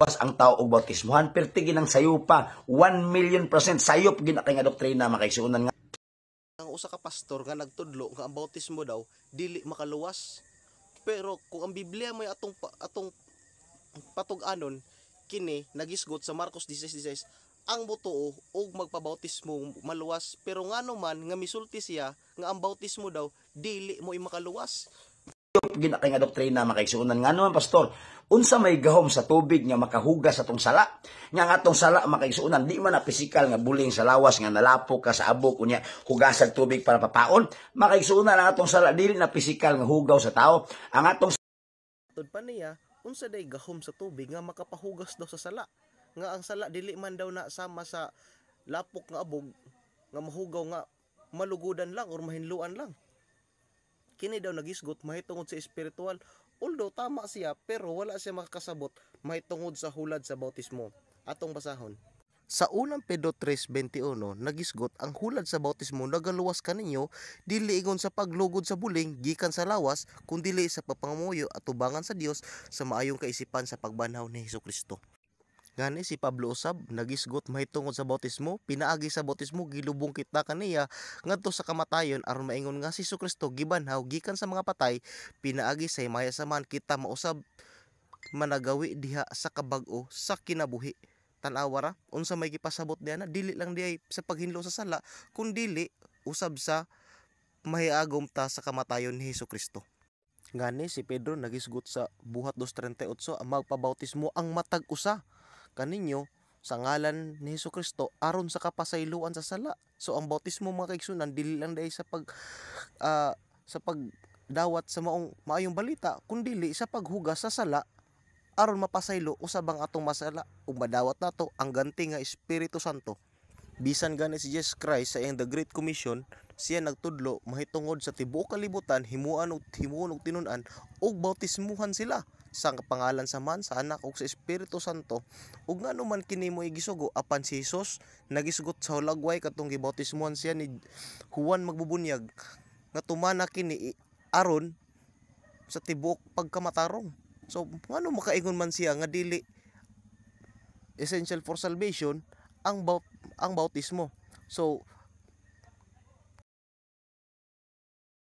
makaluwas ang tao og bautismuhan, perti ginang sayo pa 1,000,000% sayop gina kay nga doktrina makaigsuonan nga Ang usa ka pastor nga nagtudlo nga ang bautismo daw dili makaluwas. Pero kung ang Biblia may atong patug-anon, kini nagisgot sa Marcos 16:16 ang butuo og magpabautismo maluwas, pero ngano man nga misulti siya nga ang bautismo daw dili mo makaluwas. gina kay nga doktrina makaigsuonan nga naman pastor unsa may gahom sa tubig nga makahugas atong sala nga atong sala makaigsuonan di man na pisikal nga buling sa lawas nga nalapok ka sa abok unya hugasan tubig para papaon makaigsuonan ang atong sala dili na pisikal nga hugaw sa tao ang atong Tud pa niya unsa day gahom sa tubig nga makapahugas daw sa sala, nga ang sala dili man daw na sama sa lapok nga abog nga mahugaw nga malugudan lang or mahinluan lang. Kini daw nagisgot mahitungod sa espiritual, although tama siya pero wala siya makakasabot mahitungod sa hulad sa bautismo. Atong basahon. Sa unang Pedro 3:21 nagisgot ang hulad sa bautismo nagaluwas kaninyo dili ingon sa paglugod sa buling gikan sa lawas kundi dili sa papangamuyo at tubangan sa Dios sa maayong kaisipan sa pagbanhaw ni Hesukristo. Gani si Pablo usab nagisgot mahitungod sa bautismo, pinaagi sa bautismo gilubong kita kaniya ngadto sa kamatayon aron maingon nga si Hesukristo gibanhaw gikan sa mga patay, pinaagi sa himaya samahan kita mausab managawi diha sa kabag-o sa kinabuhi. Tan-awa ra unsa may gipasabot diana dili lang diay sa paghinlo sa sala kundi usab sa mahiagom ta sa kamatayon ni Hesukristo. Ngani si Pedro nagisgot sa buhat 2:38 ang magpabautismo ang matag usa kaninyo sa ngalan ni Hesukristo aron sa kapasayloan sa sala. So ang bautismo mga kaigsunan dili lang diay sa pagdawat sa maayong balita kundi sa paghugas sa sala aron mapasaylo usab ang atong masala ug madawat nato ang ganti nga Espiritu Santo. Bisan gani si Jesus Christ sa iyang The Great Commission, siya nagtudlo mahitungod sa tibuok kalibutan himuon og tinun-an ug bautismuhan sila sa pangalan sa Man, sa Anak ug sa Espiritu Santo. Ug ngano man kini mo igisugo apan si Hesus nagisgot sa hulagway katong gibautismuhan siya ni Juan Magbubunyag nga tumana kini aron sa tibuok pagkamatarong. So ngano makaingon man siya nga dili essential for salvation ang bautismo. So